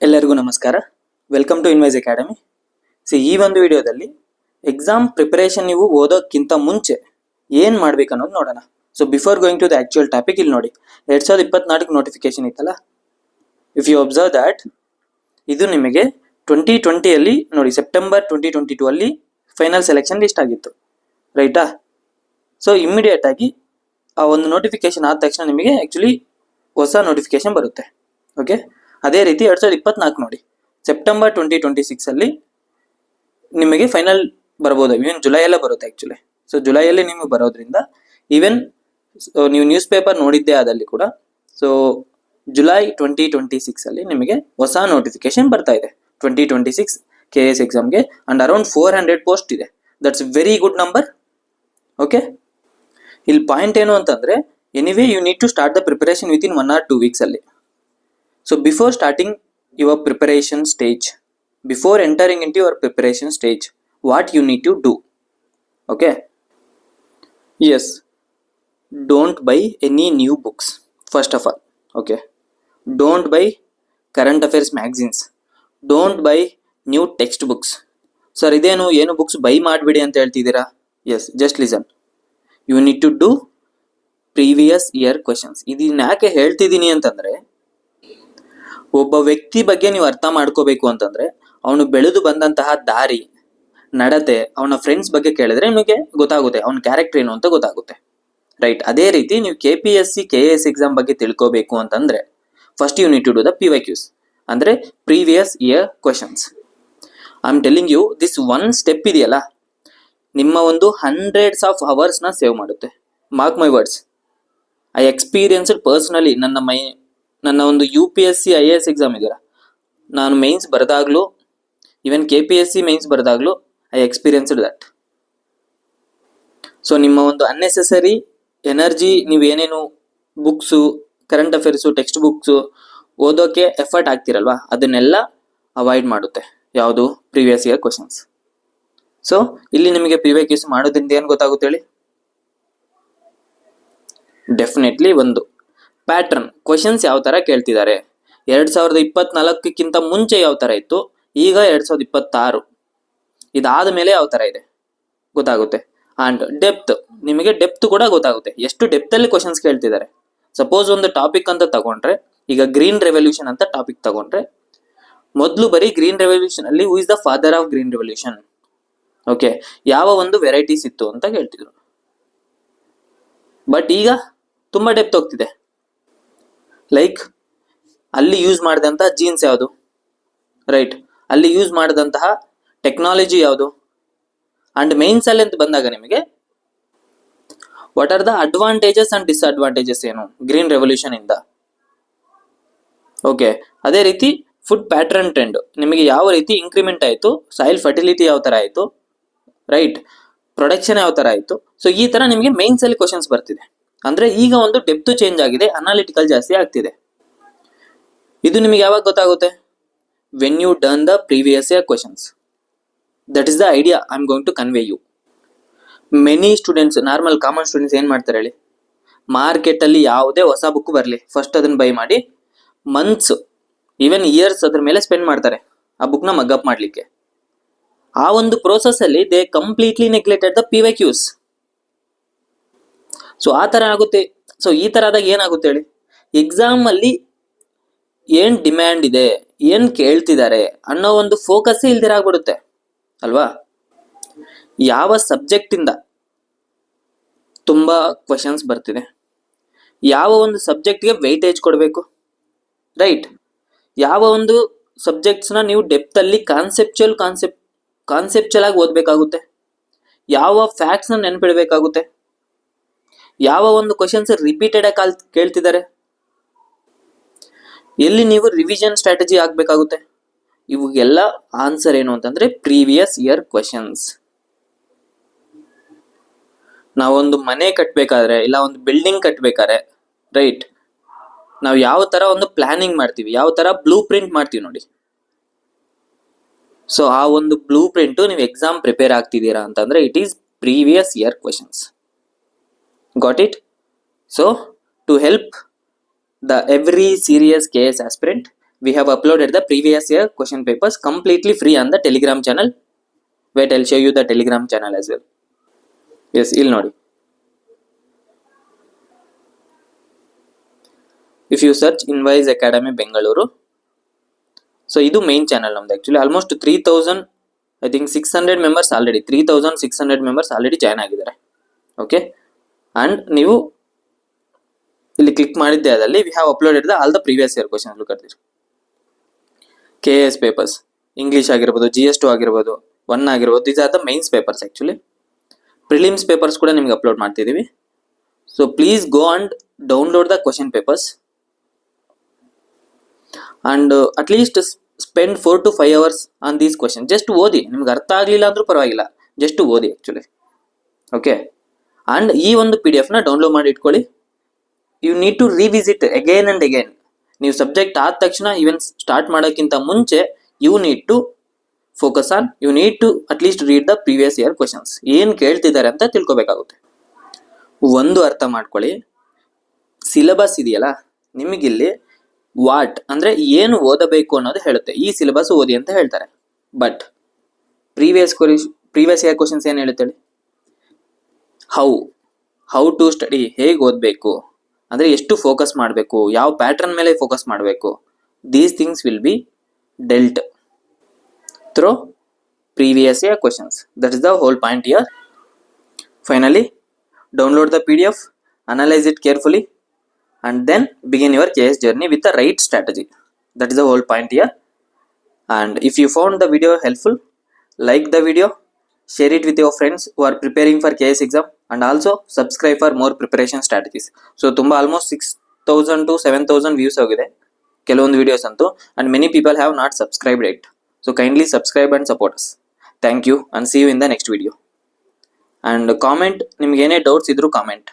ಎಲ್ಲರಿಗೂ ನಮಸ್ಕಾರ. Welcome to Invise academy. ಈ ಒಂದು ವಿಡಿಯೋದಲ್ಲಿ ಎಕ್ಸಾಮ್ ಪ್ರಿಪರೇಷನ್ ನೀವು ಓದೋಕ್ಕಿಂತ ಮುಂಚೆ ಏನು ಮಾಡ್ಬೇಕು ಅನ್ನೋದು ನೋಡೋಣ. Before going to the actual topic, ಇಲ್ಲಿ ನೋಡಿ 2024 ನೋಟಿಫಿಕೇಶನ್ ಇತ್ತಲ್ಲ. ಇಫ್ ಯು ಅಬ್ಸರ್ವ್ ದ್ಯಾಟ್, ಇದು ನಿಮಗೆ 2020 ನೋಡಿ ಸೆಪ್ಟೆಂಬರ್ 2022 ಅಲ್ಲಿ ಫೈನಲ್ ಸೆಲೆಕ್ಷನ್ ಲಿಸ್ಟ್ ಆಗಿತ್ತು, ರೈಟಾ? ಇಮ್ಮಿಡಿಯೇಟ್ ಆಗಿ ಆ ಒಂದು ನೋಟಿಫಿಕೇಶನ್ ಆದ ತಕ್ಷಣ ನಿಮಗೆ ಆಕ್ಚುಲಿ ಹೊಸ ನೋಟಿಫಿಕೇಶನ್ ಬರುತ್ತೆ. ಓಕೆ, ಅದೇ ರೀತಿ 2024 ನೋಡಿ ಸೆಪ್ಟೆಂಬರ್ 2026 ಅಲ್ಲಿ ನಿಮಗೆ ಫೈನಲ್ ಬರ್ಬೋದು. ಈವನ್ ಜುಲೈಯಲ್ಲೇ ಬರುತ್ತೆ ಆಕ್ಚುಲಿ. ಜುಲೈಯಲ್ಲಿ ನಿಮಗೆ ಬರೋದ್ರಿಂದ ಈವನ್ ನೀವು ನ್ಯೂಸ್ ಪೇಪರ್ ನೋಡಿದ್ದೇ ಆದಲ್ಲಿ ಕೂಡ ಜುಲೈ 2026 ಅಲ್ಲಿ ನಿಮಗೆ ಹೊಸ ನೋಟಿಫಿಕೇಶನ್ ಬರ್ತಾ ಇದೆ 2026 KS ಎಕ್ಸಾಮ್ಗೆ. ಅಂಡ್ ಅರೌಂಡ್ 400 ಪೋಸ್ಟ್ ಇದೆ. That's very good number. Okay, ಇಲ್ಲಿ ಪಾಯಿಂಟ್ ಏನು ಅಂತಂದ್ರೆ, anyway you need to start the preparation with in 1 or 2 weeks ಅಲ್ಲಿ. Before starting your preparation stage, before entering into your preparation stage, what you need to do? Okay, yes, don't buy any new books first of all. Okay, don't buy current affairs magazines, don't buy new textbooks. Sir, ಇದೇನು ಏನು books by ಮಾಡಬೇಡಿ ಅಂತ ಹೇಳ್ತಿದ್ದೀರಾ? Yes, just listen. You need to do previous year questions. ಇದನ್ನ ಯಾಕೆ ಹೇಳ್ತಿದ್ದೀನಿ ಅಂತಂದ್ರೆ, ಒಬ್ಬ ವ್ಯಕ್ತಿ ಬಗ್ಗೆ ನೀವು ಅರ್ಥ ಮಾಡ್ಕೋಬೇಕು ಅಂತಂದ್ರೆ ಅವನು ಬೆಳೆದು ಬಂದಂತಹ ದಾರಿ, ನಡತೆ, ಅವನ ಫ್ರೆಂಡ್ಸ್ ಬಗ್ಗೆ ಕೇಳಿದ್ರೆ ನಿಮಗೆ ಗೊತ್ತಾಗುತ್ತೆ ಅವನ ಕ್ಯಾರೆಕ್ಟರ್ ಏನು ಅಂತ ಗೊತ್ತಾಗುತ್ತೆ, ರೈಟ್? ಅದೇ ರೀತಿ ನೀವು KPSC KS ಎಕ್ಸಾಮ್ ಬಗ್ಗೆ ತಿಳ್ಕೋಬೇಕು ಅಂತಂದ್ರೆ first you need to do the PYQs, ಅಂದ್ರೆ previous year questions. I am telling you, this one step ಇದೆಯಲ್ಲ, ನಿಮ್ಮ ಒಂದು 100s of hours ನ ಸೇವ್ ಮಾಡುತ್ತೆ. Mark my words, I experienced personally. ನನ್ನ ಒಂದು UPSC IAS ಎಕ್ಸಾಮ್ ಇದೆಯಲ್ಲ, ನಾನು ಮೈನ್ಸ್ ಬರೆದಾಗ್ಲೂ, ಈವನ್ KPSC ಮೈನ್ಸ್ ಬರೆದಾಗ್ಲೂ ಐ ಎಕ್ಸ್ಪೀರಿಯನ್ಸ್ಡ್ ದಟ್. ನಿಮ್ಮ ಒಂದು ಅನ್ನೆಸೆಸರಿ ಎನರ್ಜಿ, ನೀವೇನೇನು books, current affairs, text books ಓದೋಕೆ ಎಫರ್ಟ್ ಆಗ್ತಿರಲ್ವಾ, ಅದನ್ನೆಲ್ಲ ಅವಾಯ್ಡ್ ಮಾಡುತ್ತೆ ಯಾವುದು? Previous year questions. ಇಲ್ಲಿ ನಿಮಗೆ PYQs ಮಾಡೋದ್ರಿಂದ ಏನು ಗೊತ್ತಾಗುತ್ತೆ ಹೇಳಿ? ಡೆಫಿನೆಟ್ಲಿ ಒಂದು ಪ್ಯಾಟರ್ನ್, ಕ್ವಶನ್ಸ್ ಯಾವ ತರ ಕೇಳ್ತಿದ್ದಾರೆ, 2024ಕ್ಕಿಂತ ಮುಂಚೆ ಯಾವ ತರ ಇತ್ತು, ಈಗ 2026 ಇದಾದ ಮೇಲೆ ಯಾವ ತರ ಇದೆ ಗೊತ್ತಾಗುತ್ತೆ. ಅಂಡ್ ಡೆಪ್ತ್, ನಿಮಗೆ ಡೆಪ್ತ್ ಕೂಡ ಗೊತ್ತಾಗುತ್ತೆ, ಎಷ್ಟು ಡೆಪ್ತ್ ಅಲ್ಲಿ ಕ್ವಶನ್ಸ್ ಕೇಳ್ತಿದ್ದಾರೆ. ಸಪೋಸ್ ಒಂದು ಟಾಪಿಕ್ ಅಂತ ತಗೊಂಡ್ರೆ, ಈಗ ಗ್ರೀನ್ ರೆವಲ್ಯೂಷನ್ ಅಂತ ಟಾಪಿಕ್ ತಗೊಂಡ್ರೆ, ಮೊದಲು ಬರೀ ಗ್ರೀನ್ ರೆವಲ್ಯೂಷನ್ ಅಲ್ಲಿ who is the father of green revolution, okay, ಯಾವ ಒಂದು ವೆರೈಟೀಸ್ ಇತ್ತು ಅಂತ ಕೇಳ್ತಿದ್ರು. ಬಟ್ ಈಗ ತುಂಬಾ ಡೆಪ್ತ್ ಹೋಗ್ತಿದೆ. ಲೈಕ್ ಅಲ್ಲಿ ಯೂಸ್ ಮಾಡಿದಂತಹ ಜೀನ್ಸ್ ಯಾವುದು, ರೈಟ್? ಅಲ್ಲಿ ಯೂಸ್ ಮಾಡಿದಂತಹ ಟೆಕ್ನಾಲಜಿ ಯಾವುದು? ಅಂಡ್ ಮೈನ್ಸ್ ಅಲ್ಲಿ ಅಂತ ಬಂದಾಗ ನಿಮಗೆ what are the advantages and disadvantages ಏನು ಗ್ರೀನ್ ರೆವಲ್ಯೂಷನ್ ಇಂದ? ಓಕೆ, ಅದೇ ರೀತಿ ಫುಡ್ ಪ್ಯಾಟರ್ನ್ ಟ್ರೆಂಡ್, ನಿಮಗೆ ಯಾವ ರೀತಿ ಇನ್ಕ್ರಿಮೆಂಟ್ ಆಯಿತು, ಸಾಯಿಲ್ ಫರ್ಟಿಲಿಟಿ ಯಾವ ತರ ಆಯಿತು, ರೈಟ್? ಪ್ರೊಡಕ್ಷನ್ ಯಾವ ತರ ಆಯಿತು. ಈ ತರ ನಿಮಗೆ ಮೈನ್ಸ್ ಅಲ್ಲಿ ಕ್ವಶನ್ಸ್ ಬರ್ತಿದೆ. ಅಂದ್ರೆ ಈಗ ಒಂದು ಡೆಪ್ತ್ ಚೇಂಜ್ ಆಗಿದೆ, ಅನಾಲಿಟಿಕಲ್ ಜಾಸ್ತಿ ಆಗ್ತಿದೆ. ಇದು ನಿಮಗೆ ಯಾವಾಗ ಗೊತ್ತಾಗುತ್ತೆ? When you done the previous year questions. That is the idea I am going to convey you. Many students, normal common students ಏನ್ ಮಾಡ್ತಾರೆ ಹೇಳಿ? ಮಾರ್ಕೆಟ್ ಅಲ್ಲಿ ಯಾವುದೇ ಹೊಸ ಬುಕ್ ಬರಲಿ, ಫಸ್ಟ್ ಅದನ್ನ ಬೈ ಮಾಡಿ ಮಂತ್ಸ್, ಈವನ್ ಇಯರ್ಸ್ ಅದ್ರ ಮೇಲೆ ಸ್ಪೆಂಡ್ ಮಾಡ್ತಾರೆ ಆ ಬುಕ್ ನ ಮಗ್ಅಪ್ ಮಾಡ್ಲಿಕ್ಕೆ. ಆ ಒಂದು ಪ್ರೋಸೆಸ್ ಅಲ್ಲಿ they completely neglected the PYQs. ಆ ತರ ಆಗುತ್ತೆ. ಈ ತರ ಆದಾಗ ಏನಾಗುತ್ತೆ ಹೇಳಿ? ಎಕ್ಸಾಮ್ ಅಲ್ಲಿ ಏನ್ ಡಿಮ್ಯಾಂಡ್ ಇದೆ, ಏನ್ ಕೇಳ್ತಿದ್ದಾರೆ ಅನ್ನೋ ಒಂದು ಫೋಕಸ್ ಇಲ್ದಿರಾಗ್ಬಿಡುತ್ತೆ ಅಲ್ವಾ? ಯಾವ ಸಬ್ಜೆಕ್ಟ್ ಇಂದ ತುಂಬಾ ಕ್ವಶನ್ಸ್ ಬರ್ತಿದೆ, ಯಾವ ಒಂದು ಸಬ್ಜೆಕ್ಟ್ಗೆ ವೆಯ್ಟೇಜ್ ಕೊಡಬೇಕು, ರೈಟ್? ಯಾವ ಒಂದು ಸಬ್ಜೆಕ್ಟ್ಸ್ ನ ನೀವು ಡೆಪ್ತ್ ಅಲ್ಲಿ ಕಾನ್ಸೆಪ್ಚುಯಲ್ ಆಗಿ ಓದ್ಬೇಕಾಗುತ್ತೆ, ಯಾವ ಫ್ಯಾಕ್ಟ್ಸ್ ನ ನೆನ್ಪಿಡ್ಬೇಕಾಗುತ್ತೆ, ಯಾವ ಒಂದು ಕ್ವಶನ್ಸ್ ರಿಪೀಟೆಡ್ ಆಗಿ ಕೇಳ್ತಿದ್ದಾರೆ, ಎಲ್ಲಿ ನೀವು ರಿವಿಷನ್ ಸ್ಟ್ರಾಟಜಿ ಆಗ್ಬೇಕಾಗುತ್ತೆ. ಇವುಗೆಲ್ಲ ಆನ್ಸರ್ ಏನು ಅಂತಂದ್ರೆ ಪ್ರೀವಿಯಸ್ ಇಯರ್ ಕ್ವಶನ್ಸ್. ನಾವೊಂದು ಮನೆ ಕಟ್ಬೇಕಾದ್ರೆ, ಇಲ್ಲ ಒಂದು ಬಿಲ್ಡಿಂಗ್ ಕಟ್ಬೇಕಾದ್ರೆ, ರೈಟ್, ನಾವು ಯಾವ ತರ ಒಂದು ಪ್ಲಾನಿಂಗ್ ಮಾಡ್ತೀವಿ, ಯಾವ ತರ ಬ್ಲೂ ಪ್ರಿಂಟ್ ಮಾಡ್ತೀವಿ ನೋಡಿ. ಆ ಒಂದು ಬ್ಲೂ ಪ್ರಿಂಟ್ ನೀವು ಎಕ್ಸಾಮ್ ಪ್ರಿಪೇರ್ ಆಗ್ತಿದ್ದೀರಾ ಅಂತಂದ್ರೆ it is previous year questions. Got it? To help the every serious KS aspirant, we have uploaded the previous year question papers completely free on the Telegram channel. Wait, I'll show you the Telegram channel as well. Yes, ಇಲ್ಲಿ ನೋಡಿ. If you search Invoice Academy Bengaluru, so ಇದು main channel ನಮ್ದು. Actually almost 3000, I think 600 members already, 3600 members already join ಆಗಿದ್ದಾರೆ. Okay, and ನೀವು ಇಲ್ಲಿ click ಮಾಡಿದ್ದೆ ಅದಲ್ಲಿ we have uploaded all the previous year questions. look at this. KS papers, English ಆಗಿರಬಹುದು, GS2 ಆಗಿರಬಹುದು, 1 ಆಗಿರಬಹುದು, these are the mains papers actually. Prelims papers ಕೂಡ ನಿಮಗೆ ಅಪ್ಲೋಡ್ ಮಾಡ್ತಿದೀವಿ. So please go and download the question papers and at least spend 4 to 5 hours on these questions. just ಓದಿ, ನಿಮ್ಗೆ ಅರ್ಥ ಆಗಲಿಲ್ಲ ಅಂದ್ರೂ ಪರವಾಗಿಲ್ಲ, just ಓದಿ actually. ಓಕೆ, ಅಂಡ್ ಈ ಒಂದು PDF ನ ಡೌನ್ಲೋಡ್ ಮಾಡಿ ಇಟ್ಕೊಳ್ಳಿ. You need to revisit again and again. ನೀವು ಸಬ್ಜೆಕ್ಟ್ ಆದ ತಕ್ಷಣ ಈವನ್ ಸ್ಟಾರ್ಟ್ ಮಾಡೋಕ್ಕಿಂತ ಮುಂಚೆ you need to focus on, you need to at least read the previous year questions. ಏನು ಕೇಳ್ತಿದ್ದಾರೆ ಅಂತ ತಿಳ್ಕೊಬೇಕಾಗುತ್ತೆ. ಒಂದು ಅರ್ಥ ಮಾಡ್ಕೊಳ್ಳಿ, ಸಿಲೆಬಸ್ ಇದೆಯಲ್ಲ ನಿಮಗಿಲ್ಲಿ ವಾಟ್ ಅಂದರೆ ಏನು ಓದಬೇಕು ಅನ್ನೋದು ಹೇಳುತ್ತೆ. ಈ ಸಿಲೆಬಸ್ ಓದಿ ಅಂತ ಹೇಳ್ತಾರೆ. ಬಟ್ ಪ್ರೀವಿಯಸ್ ಇಯರ್ ಕ್ವಶನ್ಸ್ ಏನು ಹೇಳುತ್ತೆ ಹೇಳಿ? ಹೌ ಟು ಸ್ಟಡಿ, ಹೇಗೆ ಓದಬೇಕು ಅಂದರೆ ಎಷ್ಟು ಫೋಕಸ್ ಮಾಡಬೇಕು, ಯಾವ ಪ್ಯಾಟರ್ನ್ ಮೇಲೆ ಫೋಕಸ್ ಮಾಡಬೇಕು. These things will be delt through previous year questions. That is the whole point here. Finally download the PDF, analyze it carefully and then begin your KS journey with the right strategy. That is the whole point here. And if you found the video helpful, like the video, share it with your friends who are preparing for KS exam, and also subscribe for more preparation strategies. So ತುಂಬಾ almost 6000 to 7000 views ಆಗಿದೆ ಕೆಲವೊಂದು videos ಅಂತೂ, and many people have not subscribed yet. So kindly subscribe and support us. Thank you and see you in the next video. And comment, ನಿಮ್ಗೆ ಏನೇ doubts ಇದ್ರೂ comment.